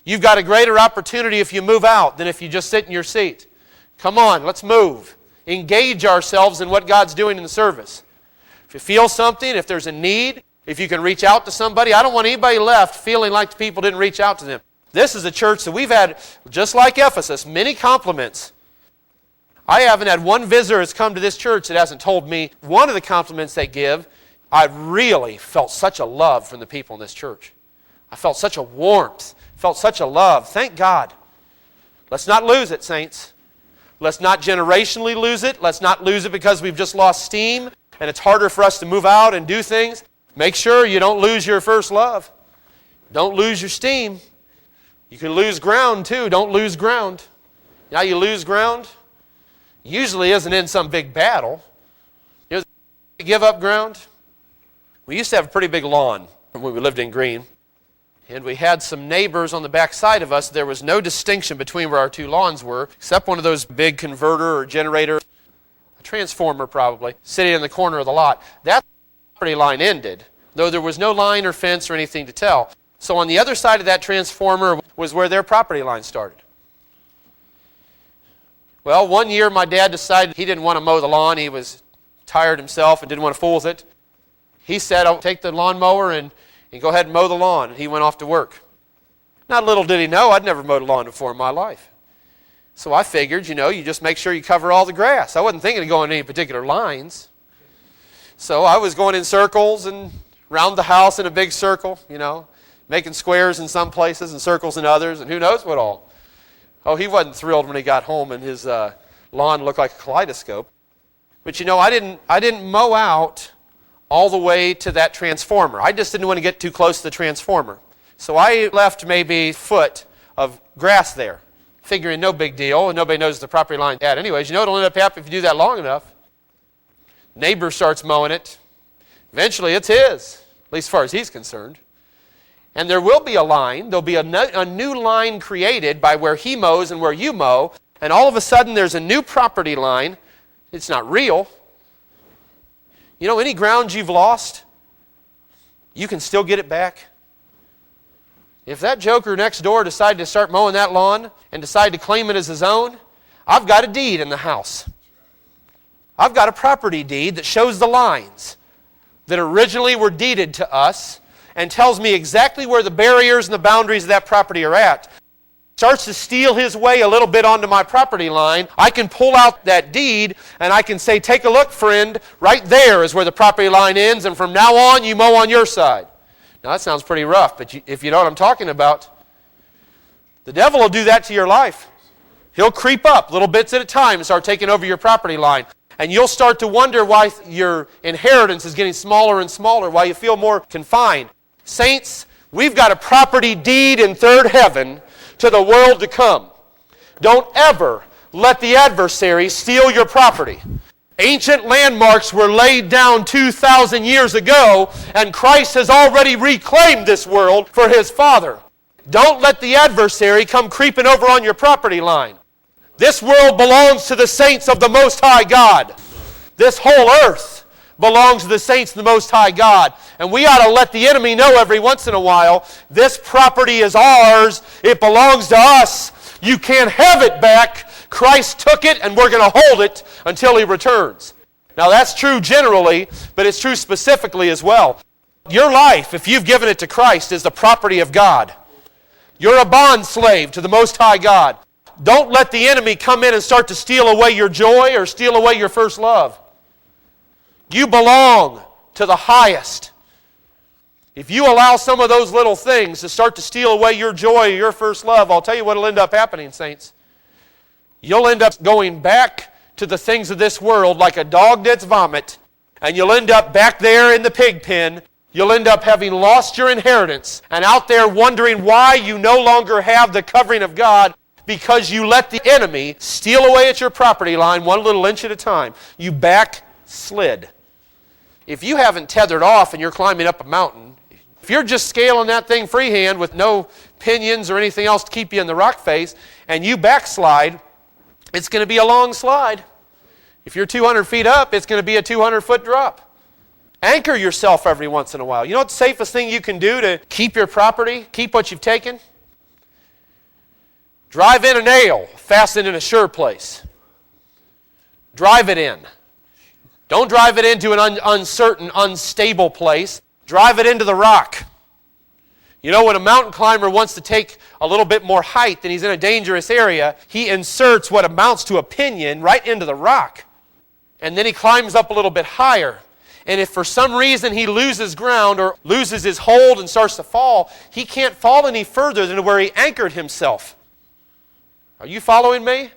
you've got a greater opportunity if you move out than if you just sit in your seat. Come on, let's move. Engage ourselves in what God's doing in the service. If you feel something, if there's a need, if you can reach out to somebody, I don't want anybody left feeling like the people didn't reach out to them. This is a church that we've had, just like Ephesus, many compliments. I haven't had one visitor that's come to this church that hasn't told me one of the compliments they give. I really felt such a love from the people in this church. I felt such a warmth, felt such a love. Thank God. Let's not lose it, saints. Let's not generationally lose it. Let's not lose it because we've just lost steam and it's harder for us to move out and do things. Make sure you don't lose your first love. Don't lose your steam. You can lose ground too. Don't lose ground. Now you lose ground usually isn't in some big battle. You know, give up ground. We used to have a pretty big lawn when we lived in Green. And we had some neighbors on the back side of us. There was no distinction between where our 2 lawns were, except one of those big converter or generator, a transformer probably, sitting in the corner of the lot. That property line ended, though there was no line or fence or anything to tell. So on the other side of that transformer was where their property line started. Well, one year my dad decided he didn't want to mow the lawn. He was tired himself and didn't want to fool with it. He said, I'll take the lawnmower and go ahead and mow the lawn. And he went off to work. Not little did he know, I'd never mowed a lawn before in my life. So I figured, you just make sure you cover all the grass. I wasn't thinking of going any particular lines. So I was going in circles and around the house in a big circle, making squares in some places and circles in others, and who knows what all. Oh, he wasn't thrilled when he got home and his lawn looked like a kaleidoscope. But I didn't mow out all the way to that transformer. I just didn't want to get too close to the transformer. So I left maybe a foot of grass there, figuring no big deal, and nobody knows the property line yet. Anyways, it'll end up happening if you do that long enough. Neighbor starts mowing it. Eventually it's his, at least as far as he's concerned. And there will be a line, there'll be a new line created by where he mows and where you mow, and all of a sudden there's a new property line. It's not real. You know, any ground you've lost, you can still get it back. If that joker next door decided to start mowing that lawn and decide to claim it as his own, I've got a deed in the house. I've got a property deed that shows the lines that originally were deeded to us and tells me exactly where the barriers and the boundaries of that property are at. Starts to steal his way a little bit onto my property line, I can pull out that deed and I can say, take a look, friend, right there is where the property line ends, and from now on you mow on your side. Now that sounds pretty rough, but if you know what I'm talking about, the devil will do that to your life. He'll creep up little bits at a time and start taking over your property line. And you'll start to wonder why your inheritance is getting smaller and smaller, why you feel more confined. Saints, we've got a property deed in third heaven to the world to come. Don't ever let the adversary steal your property. Ancient landmarks were laid down 2,000 years ago, and Christ has already reclaimed this world for His Father. Don't let the adversary come creeping over on your property line. This world belongs to the saints of the Most High God. This whole earth belongs to the saints of the Most High God. And we ought to let the enemy know every once in a while, this property is ours, it belongs to us, you can't have it back. Christ took it and we're going to hold it until He returns. Now that's true generally, but it's true specifically as well. Your life, if you've given it to Christ, is the property of God. You're a bond slave to the Most High God. Don't let the enemy come in and start to steal away your joy or steal away your first love. You belong to the highest. If you allow some of those little things to start to steal away your joy or your first love, I'll tell you what will end up happening, saints. You'll end up going back to the things of this world like a dog that's vomit, and you'll end up back there in the pig pen. You'll end up having lost your inheritance and out there wondering why you no longer have the covering of God, because you let the enemy steal away at your property line one little inch at a time. You backslid. If you haven't tethered off and you're climbing up a mountain, if you're just scaling that thing freehand with no pinions or anything else to keep you in the rock face, and you backslide, it's going to be a long slide. If you're 200 feet up, it's going to be a 200-foot drop. Anchor yourself every once in a while. You know what the safest thing you can do to keep your property, keep what you've taken? Drive in a nail, fasten in a sure place. Drive it in. Don't drive it into an uncertain, unstable place. Drive it into the rock. You know, when a mountain climber wants to take a little bit more height and he's in a dangerous area, he inserts what amounts to a pinion right into the rock. And then he climbs up a little bit higher. And if for some reason he loses ground or loses his hold and starts to fall, he can't fall any further than where he anchored himself. Are you following me?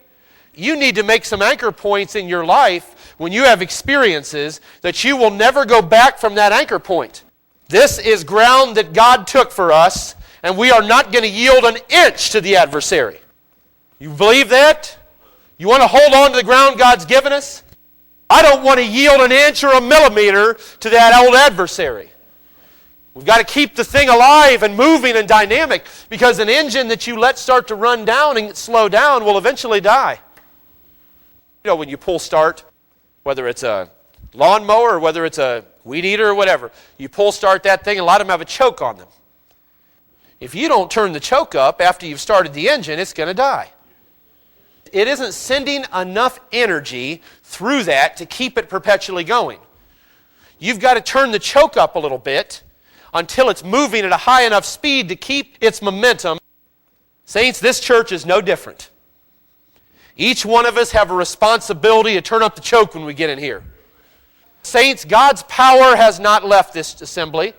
You need to make some anchor points in your life when you have experiences that you will never go back from that anchor point. This is ground that God took for us, and we are not going to yield an inch to the adversary. You believe that? You want to hold on to the ground God's given us? I don't want to yield an inch or a millimeter to that old adversary. We've got to keep the thing alive and moving and dynamic, because an engine that you let start to run down and slow down will eventually die. You know, when you pull start, whether it's a lawnmower or whether it's a weed eater or whatever, you pull start that thing, and a lot of them have a choke on them. If you don't turn the choke up after you've started the engine, it's going to die. It isn't sending enough energy through that to keep it perpetually going. You've got to turn the choke up a little bit until it's moving at a high enough speed to keep its momentum. Saints, this church is no different. Each one of us have a responsibility to turn up the choke when we get in here. Saints, God's power has not left this assembly.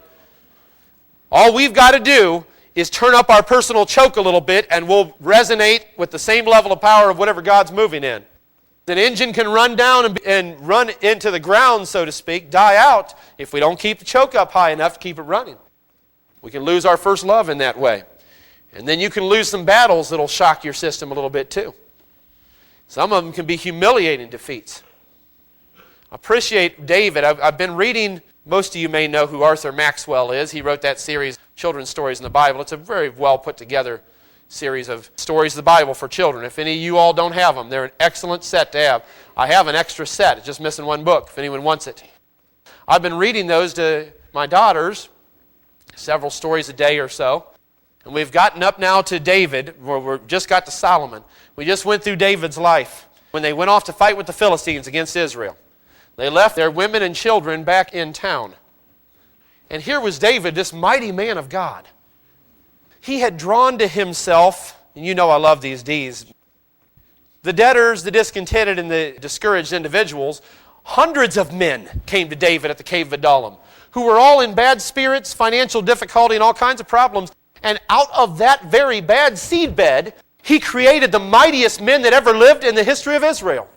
All we've got to do is turn up our personal choke a little bit, and we'll resonate with the same level of power of whatever God's moving in. An engine can run down and run into the ground, so to speak, die out, if we don't keep the choke up high enough to keep it running. We can lose our first love in that way. And then you can lose some battles that'll shock your system a little bit too. Some of them can be humiliating defeats. I appreciate David. I've been reading Most of you may know who Arthur Maxwell is. He wrote that series, Children's Stories in the Bible. It's a very well put together series of stories of the Bible for children. If any of you all don't have them, they're an excellent set to have. I have an extra set. It's just missing one book if anyone wants it. I've been reading those to my daughters, several stories a day or so. And we've gotten up now to David, where we've just got to Solomon. We just went through David's life when they went off to fight with the Philistines against Israel. They left their women and children back in town. And here was David, this mighty man of God. He had drawn to himself, and you know I love these D's, the debtors, the discontented, and the discouraged individuals. Hundreds of men came to David at the cave of Adullam, who were all in bad spirits, financial difficulty, and all kinds of problems. And out of that very bad seedbed, he created the mightiest men that ever lived in the history of Israel.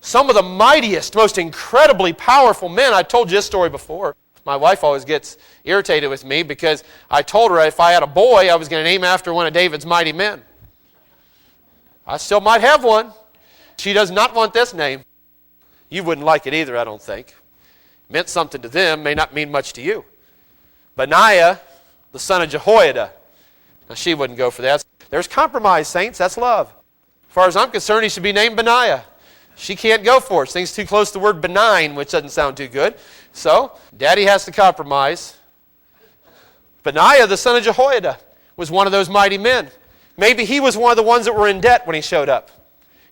Some of the mightiest, most incredibly powerful men. I told you this story before. My wife always gets irritated with me because I told her if I had a boy, I was going to name after one of David's mighty men. I still might have one. She does not want this name. You wouldn't like it either, I don't think. It meant something to them, may not mean much to you. Benaiah, the son of Jehoiada. Now, she wouldn't go for that. There's compromise, saints. That's love. As far as I'm concerned, he should be named Benaiah. She can't go for it. She thinks it's too close to the word benign, which doesn't sound too good. So, Daddy has to compromise. Benaiah, the son of Jehoiada, was one of those mighty men. Maybe he was one of the ones that were in debt when he showed up.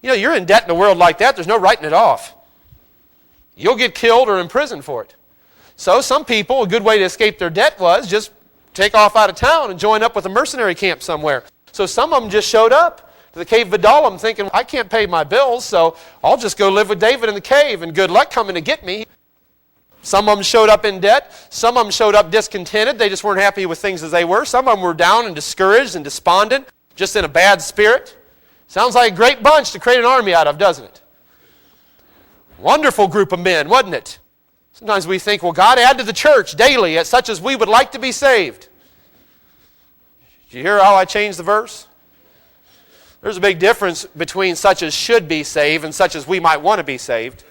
You know, you're in debt in a world like that, there's no writing it off. You'll get killed or imprisoned for it. So some people, a good way to escape their debt was just take off out of town and join up with a mercenary camp somewhere. So some of them just showed up to the cave of Adullam thinking, I can't pay my bills, so I'll just go live with David in the cave, and good luck coming to get me. Some of them showed up in debt. Some of them showed up discontented. They just weren't happy with things as they were. Some of them were down and discouraged and despondent, just in a bad spirit. Sounds like a great bunch to create an army out of, doesn't it? Wonderful group of men, wasn't it? Sometimes we think, well, God add to the church daily as such as we would like to be saved. Did you hear how I changed the verse? There's a big difference between such as should be saved and such as we might want to be saved.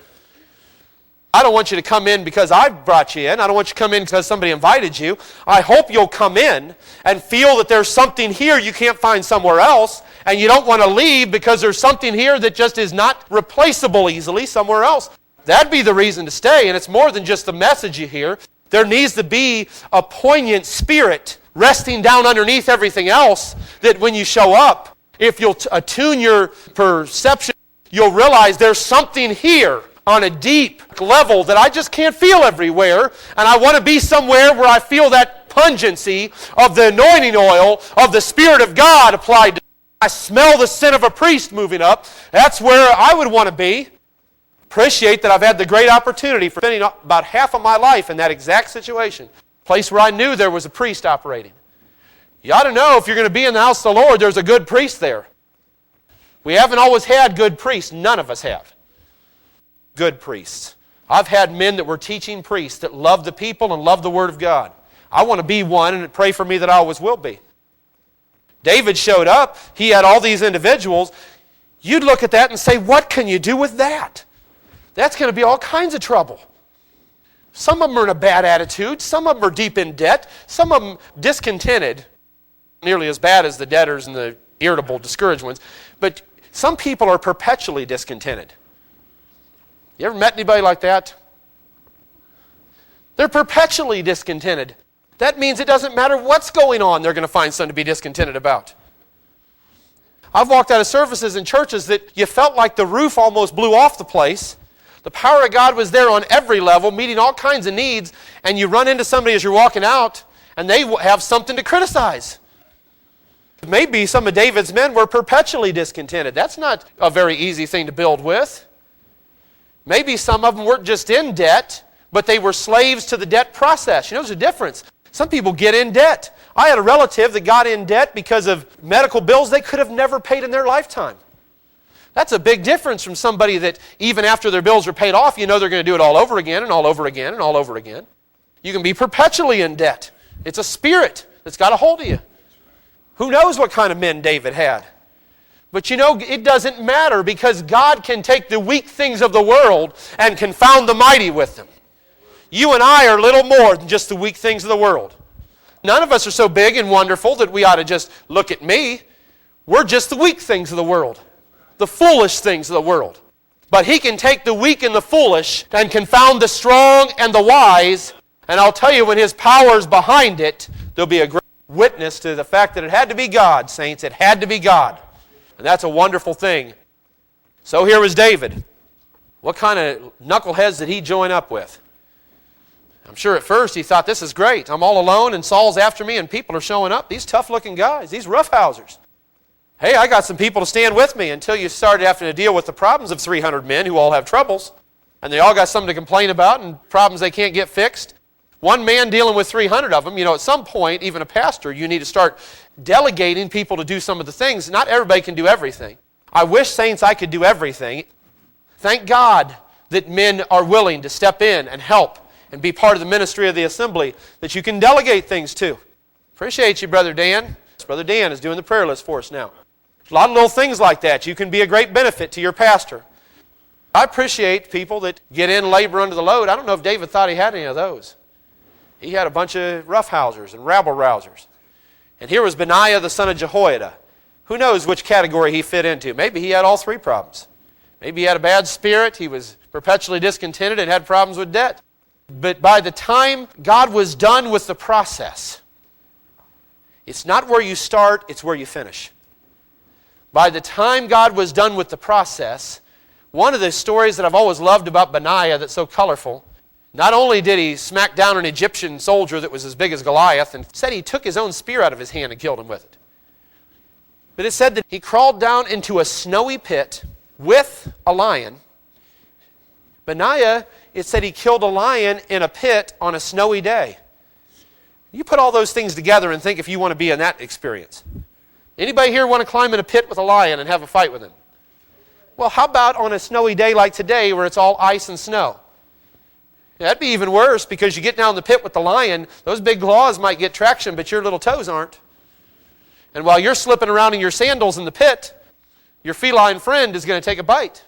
I don't want you to come in because I brought you in. I don't want you to come in because somebody invited you. I hope you'll come in and feel that there's something here you can't find somewhere else, and you don't want to leave because there's something here that just is not replaceable easily somewhere else. That'd be the reason to stay, and it's more than just the message you hear. There needs to be a poignant spirit resting down underneath everything else that when you show up, if you'll attune your perception, you'll realize there's something here on a deep level that I just can't feel everywhere, and I want to be somewhere where I feel that pungency of the anointing oil of the Spirit of God applied to me. I smell the sin of a priest moving up. That's where I would want to be. Appreciate that I've had the great opportunity for spending about half of my life in that exact situation. Place where I knew there was a priest operating. You ought to know if you're going to be in the house of the Lord, there's a good priest there. We haven't always had good priests. None of us have. Good priests. I've had men that were teaching priests that loved the people and loved the Word of God. I want to be one, and pray for me that I always will be. David showed up. He had all these individuals. You'd look at that and say, what can you do with that? That's going to be all kinds of trouble. Some of them are in a bad attitude. Some of them are deep in debt. Some of them discontented. Nearly as bad as the debtors and the irritable, discouraged ones. But some people are perpetually discontented. You ever met anybody like that? They're perpetually discontented. That means it doesn't matter what's going on, they're going to find something to be discontented about. I've walked out of services in churches that you felt like the roof almost blew off the place. The power of God was there on every level, meeting all kinds of needs, and you run into somebody as you're walking out, and they have something to criticize. Maybe some of David's men were perpetually discontented. That's not a very easy thing to build with. Maybe some of them weren't just in debt, but they were slaves to the debt process. You know, there's a difference. Some people get in debt. I had a relative that got in debt because of medical bills they could have never paid in their lifetime. That's a big difference from somebody that even after their bills are paid off, you know they're going to do it all over again and all over again and all over again. You can be perpetually in debt. It's a spirit that's got a hold of you. Who knows what kind of men David had? But you know, it doesn't matter because God can take the weak things of the world and confound the mighty with them. You and I are little more than just the weak things of the world. None of us are so big and wonderful that we ought to just look at me. We're just the weak things of the world, the foolish things of the world. But He can take the weak and the foolish and confound the strong and the wise. And I'll tell you, when His power is behind it, there'll be a great witness to the fact that it had to be God, saints. It had to be God. And that's a wonderful thing. So here was David. What kind of knuckleheads did he join up with? I'm sure at first he thought, this is great. I'm all alone and Saul's after me and people are showing up. These tough-looking guys, these roughhousers. Hey, I got some people to stand with me, until you started having to deal with the problems of 300 men who all have troubles. And they all got something to complain about and problems they can't get fixed. One man dealing with 300 of them. At some point, even a pastor, you need to start delegating people to do some of the things. Not everybody can do everything. I wish, saints, I could do everything. Thank God that men are willing to step in and help and be part of the ministry of the assembly that you can delegate things to. Appreciate you, Brother Dan. Brother Dan is doing the prayer list for us now. A lot of little things like that. You can be a great benefit to your pastor. I appreciate people that get in labor under the load. I don't know if David thought he had any of those. He had a bunch of roughhousers and rabble-rousers. And here was Benaiah the son of Jehoiada. Who knows which category he fit into? Maybe he had all three problems. Maybe he had a bad spirit. He was perpetually discontented and had problems with debt. But by the time God was done with the process, it's not where you start, it's where you finish. By the time God was done with the process, one of the stories that I've always loved about Benaiah that's so colorful, not only did he smack down an Egyptian soldier that was as big as Goliath, and said he took his own spear out of his hand and killed him with it. But it said that he crawled down into a snowy pit with a lion. Benaiah, it said he killed a lion in a pit on a snowy day. You put all those things together and think if you want to be in that experience. Anybody here want to climb in a pit with a lion and have a fight with him? Well, how about on a snowy day like today where it's all ice and snow? That'd be even worse, because you get down the pit with the lion, those big claws might get traction, but your little toes aren't. And while you're slipping around in your sandals in the pit, your feline friend is going to take a bite.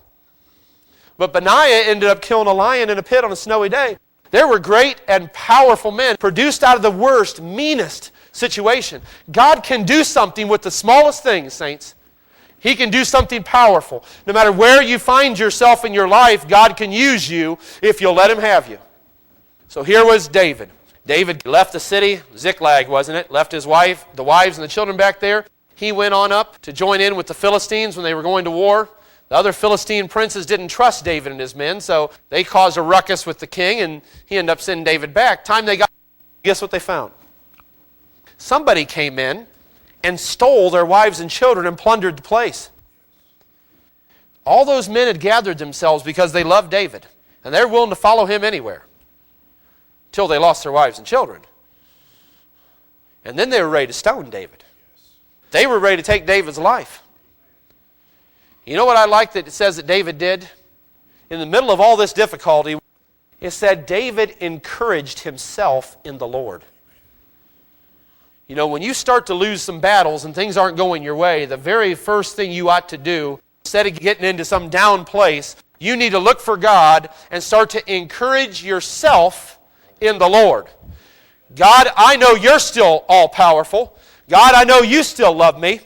But Benaiah ended up killing a lion in a pit on a snowy day. There were great and powerful men produced out of the worst, meanest situation. God can do something with the smallest things, saints. He can do something powerful. No matter where you find yourself in your life, God can use you if you'll let Him have you. So here was David. David left the city, Ziklag, wasn't it? Left his wife, the wives and the children back there. He went on up to join in with the Philistines when they were going to war. The other Philistine princes didn't trust David and his men, so they caused a ruckus with the king, and he ended up sending David back. Time they got, guess what they found? Somebody came in and stole their wives and children and plundered the place. All those men had gathered themselves because they loved David, and they're willing to follow him anywhere till they lost their wives and children. And then they were ready to stone David. They were ready to take David's life. You know what I like that it says that David did? In the middle of all this difficulty, it said David encouraged himself in the Lord. When you start to lose some battles and things aren't going your way, the very first thing you ought to do, instead of getting into some down place, you need to look for God and start to encourage yourself in the Lord. God, I know you're still all-powerful. God, I know you still love me.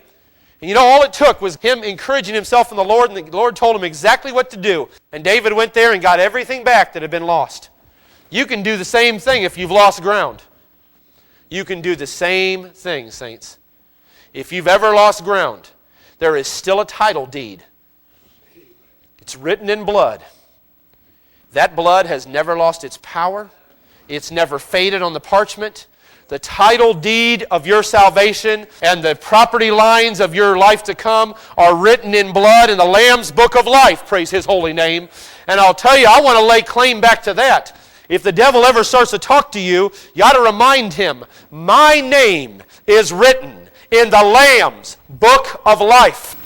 And all it took was him encouraging himself in the Lord, and the Lord told him exactly what to do. And David went there and got everything back that had been lost. You can do the same thing if you've lost ground. You can do the same thing, saints. If you've ever lost ground, there is still a title deed. It's written in blood. That blood has never lost its power. It's never faded on the parchment. The title deed of your salvation and the property lines of your life to come are written in blood in the Lamb's book of life. Praise His holy name. And I'll tell you, I want to lay claim back to that. If the devil ever starts to talk to you, you ought to remind him, my name is written in the Lamb's book of life.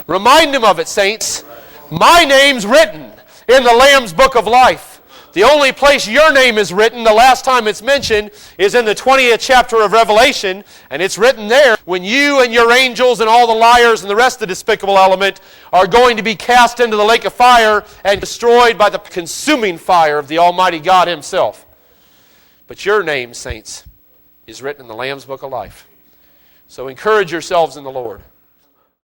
Remind him of it, saints. My name's written in the Lamb's book of life. The only place your name is written, the last time it's mentioned, is in the 20th chapter of Revelation, and it's written there, when you and your angels and all the liars and the rest of the despicable element are going to be cast into the lake of fire and destroyed by the consuming fire of the Almighty God Himself. But your name, saints, is written in the Lamb's Book of Life. So encourage yourselves in the Lord.